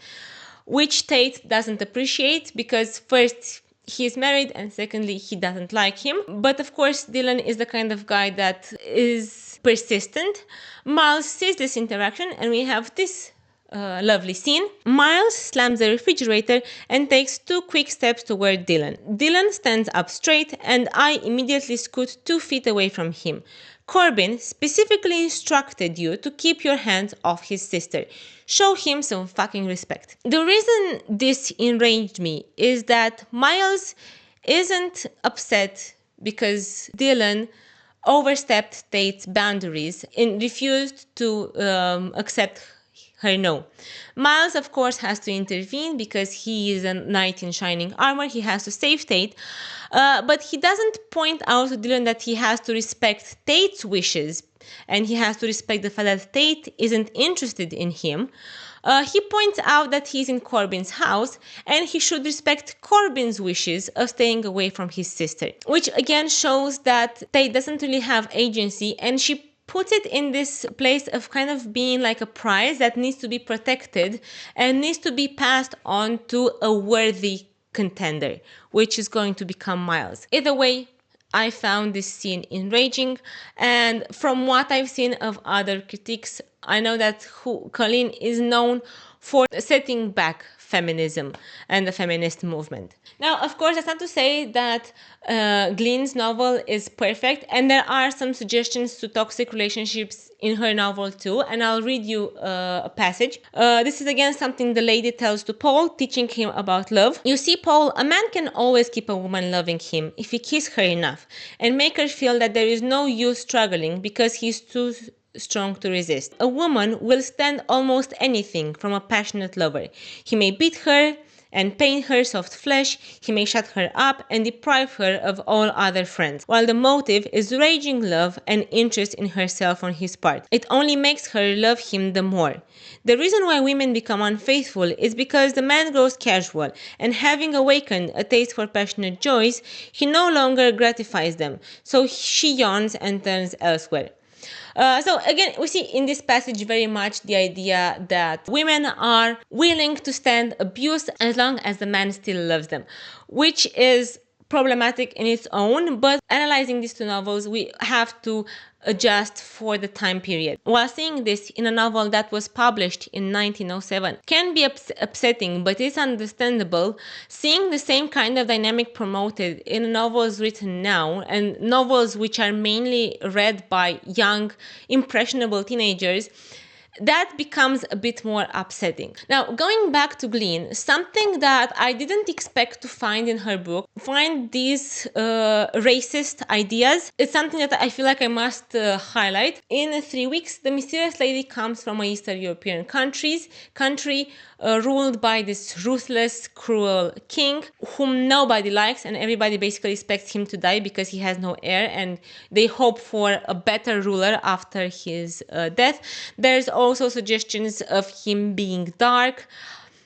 which Tate doesn't appreciate because first, he's married, and secondly, he doesn't like him. But of course, Dylan is the kind of guy that is persistent. Miles sees this interaction, and we have this lovely scene. Miles slams the refrigerator and takes 2 quick steps toward Dylan. Dylan stands up straight, and I immediately scoot 2 feet away from him. Corbin specifically instructed you to keep your hands off his sister. Show him some fucking respect. The reason this enraged me is that Miles isn't upset because Dylan overstepped Tate's boundaries and refused to accept her no. Miles, of course, has to intervene because he is a knight in shining armor. He has to save Tate. But he doesn't point out to Dylan that he has to respect Tate's wishes and he has to respect the fact that Tate isn't interested in him. He points out that he's in Corbin's house and he should respect Corbin's wishes of staying away from his sister, which again shows that Tate doesn't really have agency, and she puts it in this place of kind of being like a prize that needs to be protected and needs to be passed on to a worthy contender, which is going to become Miles. Either way, I found this scene enraging, and from what I've seen of other critiques, I know that Colleen is known for setting back feminism and the feminist movement. Now, of course, that's not to say that Glyn's novel is perfect, and there are some suggestions to toxic relationships in her novel too, and I'll read you a passage. This is again something the lady tells to Paul, teaching him about love. You see, Paul, a man can always keep a woman loving him if he kisses her enough and make her feel that there is no use struggling because he's too strong to resist. A woman will stand almost anything from a passionate lover. He may beat her and pain her soft flesh, he may shut her up and deprive her of all other friends, while the motive is raging love and interest in herself on his part. It only makes her love him the more. The reason why women become unfaithful is because the man grows casual, and having awakened a taste for passionate joys, he no longer gratifies them, so she yawns and turns elsewhere. So again, we see in this passage very much the idea that women are willing to stand abuse as long as the man still loves them, which is problematic in its own, but analyzing these two novels, we have to adjust for the time period. While seeing this in a novel that was published in 1907 can be upsetting, but it's understandable. Seeing the same kind of dynamic promoted in novels written now, and novels which are mainly read by young, impressionable teenagers, that becomes a bit more upsetting. Now, going back to Glyn, something that I didn't expect to find in her book, find these racist ideas. It's something that I feel like I must highlight. In 3 weeks, the mysterious lady comes from an Eastern European country ruled by this ruthless, cruel king whom nobody likes, and everybody basically expects him to die because he has no heir, and they hope for a better ruler after his death. There's also suggestions of him being dark.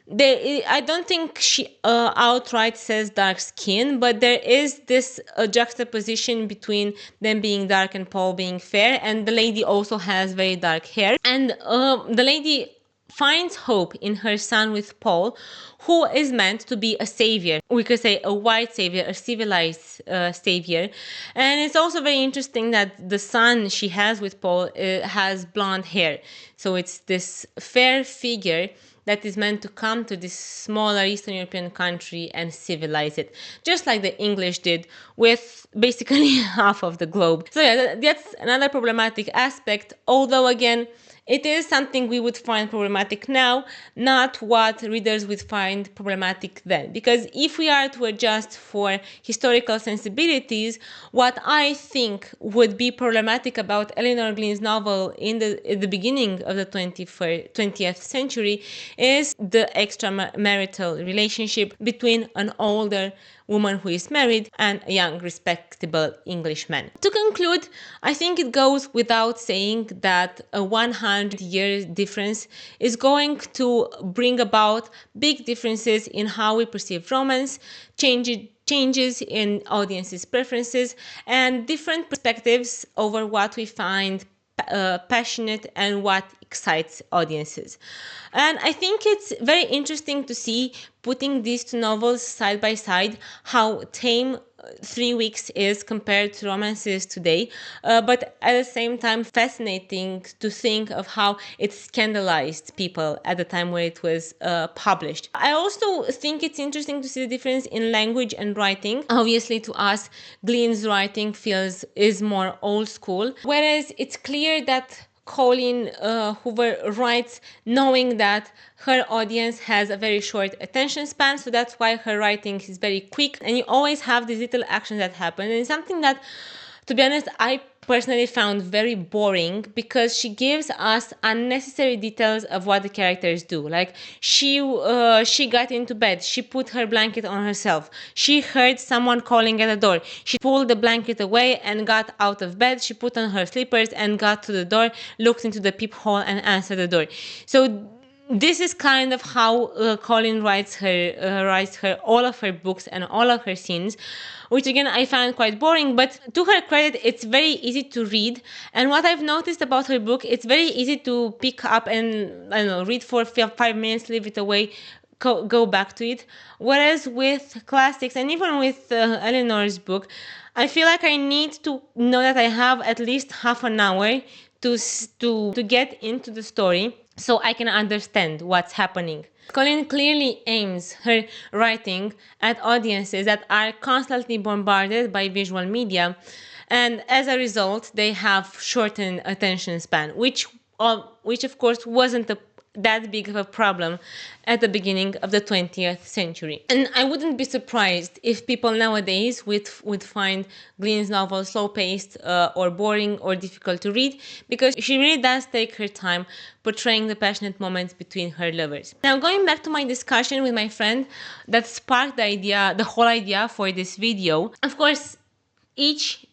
I don't think she outright says dark skin, but there is this juxtaposition between them being dark and Paul being fair, and the lady also has very dark hair. And the lady finds hope in her son with Paul, who is meant to be a savior. We could say a white savior, a civilized savior. And it's also very interesting that the son she has with Paul has blonde hair. So it's this fair figure that is meant to come to this smaller Eastern European country and civilize it, just like the English did with basically half of the globe. So yeah, that's another problematic aspect, although again, It is something we would find problematic now, not what readers would find problematic then. Because if we are to adjust for historical sensibilities, what I think would be problematic about Elinor Glyn's novel in the beginning of the 20th century is the extramarital relationship between an older woman who is married and a young, respectable Englishman. To conclude, I think it goes without saying that a 100-year difference is going to bring about big differences in how we perceive romance, changes in audiences' preferences, and different perspectives over what we find passionate and what excites audiences. And I think it's very interesting to see, putting these two novels side by side, how tame 3 Weeks is compared to romances today, but at the same time fascinating to think of how it scandalized people at the time where it was published. I also think it's interesting to see the difference in language and writing. Obviously, to us, Glyn's writing is more old school, whereas it's clear that Colleen Hoover writes knowing that her audience has a very short attention span, so that's why her writing is very quick, and you always have these little actions that happen. And it's something that, to be honest, I personally found very boring, because she gives us unnecessary details of what the characters do. Like she got into bed, she put her blanket on herself, she heard someone calling at the door, she pulled the blanket away and got out of bed, she put on her slippers and got to the door, looked into the peephole and answered the door. So this is kind of how Colleen writes her all of her books and all of her scenes, which again I find quite boring. But to her credit, it's very easy to read. And what I've noticed about her book, it's very easy to pick up and, I don't know, read for 5 minutes, leave it away, go back to it. Whereas with classics, and even with Eleanor's book, I feel like I need to know that I have at least half an hour to get into the story, so I can understand what's happening. Colleen clearly aims her writing at audiences that are constantly bombarded by visual media, and as a result, they have shortened attention span, which of course wasn't that big of a problem at the beginning of the 20th century. And I wouldn't be surprised if people nowadays would find Glyn's novel slow-paced or boring or difficult to read, because she really does take her time portraying the passionate moments between her lovers. Now, going back to my discussion with my friend that sparked the whole idea for this video, of course, each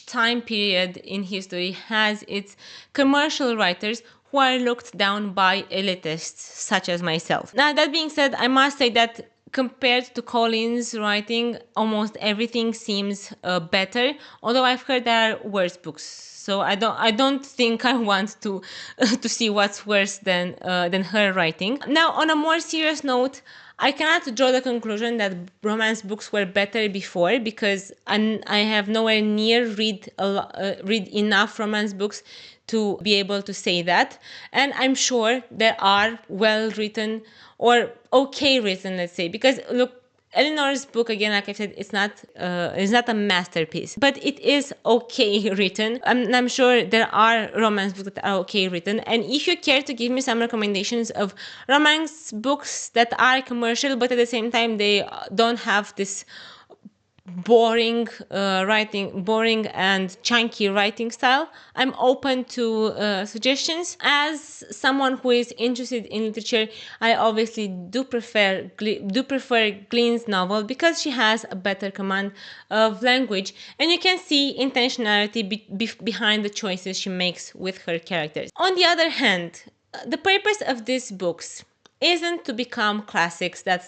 time period in history has its commercial writers who are looked down by elitists such as myself. Now, that being said, I must say that compared to Colleen's writing, almost everything seems better, although I've heard there are worse books. So I don't think I want to see what's worse than her writing. Now, on a more serious note, I cannot draw the conclusion that romance books were better before, because I have nowhere near read enough romance books to be able to say that. And I'm sure there are well written or okay written, let's say, because look, Elinor's book, again, like I said, it's not a masterpiece, but it is okay written. I'm sure there are romance books that are okay written. And if you care to give me some recommendations of romance books that are commercial, but at the same time they don't have this boring and chunky writing style, I'm open to suggestions. As someone who is interested in literature, I obviously do prefer Glyn's novel, because she has a better command of language, and you can see intentionality behind the choices she makes with her characters. On the other hand, the purpose of these books isn't to become classics that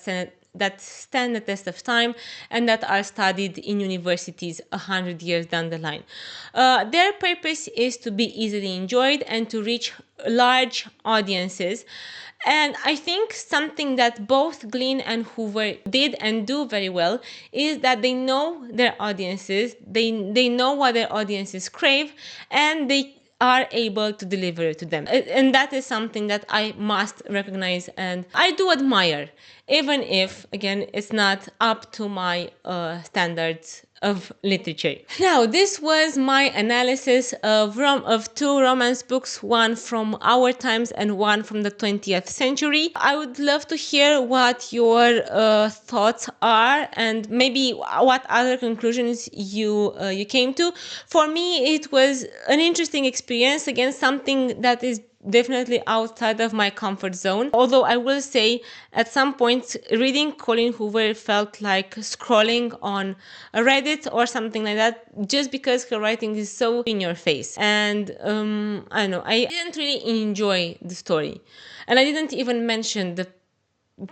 stand the test of time and that are studied in universities 100 years down the line. Their purpose is to be easily enjoyed and to reach large audiences. And I think something that both Glyn and Hoover did and do very well is that they know their audiences, they know what their audiences crave, and they are able to deliver to them. And that is something that I must recognize and I do admire, even if, again, it's not up to my standards of literature. Now, this was my analysis of two romance books, one from our times and one from the 20th century. I would love to hear what your thoughts are and maybe what other conclusions you came to. For me, it was an interesting experience. Again, something that is definitely outside of my comfort zone. Although I will say at some points reading Colleen Hoover felt like scrolling on a Reddit or something like that, just because her writing is so in your face. And I don't know, I didn't really enjoy the story. And I didn't even mention the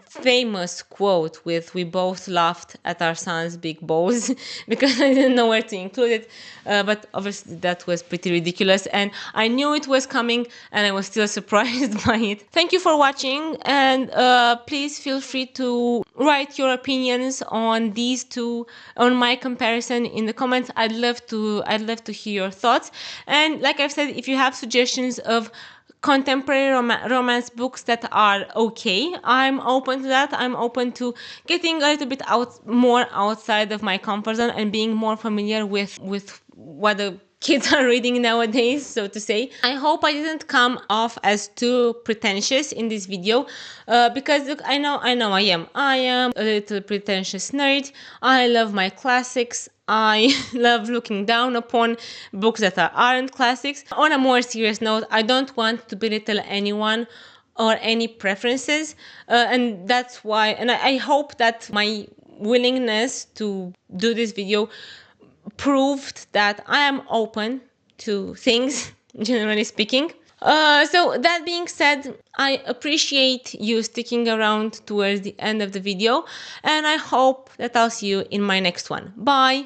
famous quote with "we both laughed at our son's big balls" because I didn't know where to include it, but obviously that was pretty ridiculous and I knew it was coming and I was still surprised by it. Thank you for watching, and please feel free to write your opinions on these two, on my comparison, in the comments. I'd love to hear your thoughts, and like I've said, if you have suggestions of contemporary romance books that are okay, I'm open to that. I'm open to getting a little bit more outside of my comfort zone and being more familiar with what the kids are reading nowadays, so to say. I hope I didn't come off as too pretentious in this video, because look, I know I am a little pretentious nerd. I love my classics. I love looking down upon books that aren't classics. On a more serious note, I don't want to belittle anyone or any preferences, and that's why, and I hope that my willingness to do this video proved that I am open to things, generally speaking. So that being said, I appreciate you sticking around towards the end of the video, and I hope that I'll see you in my next one. Bye!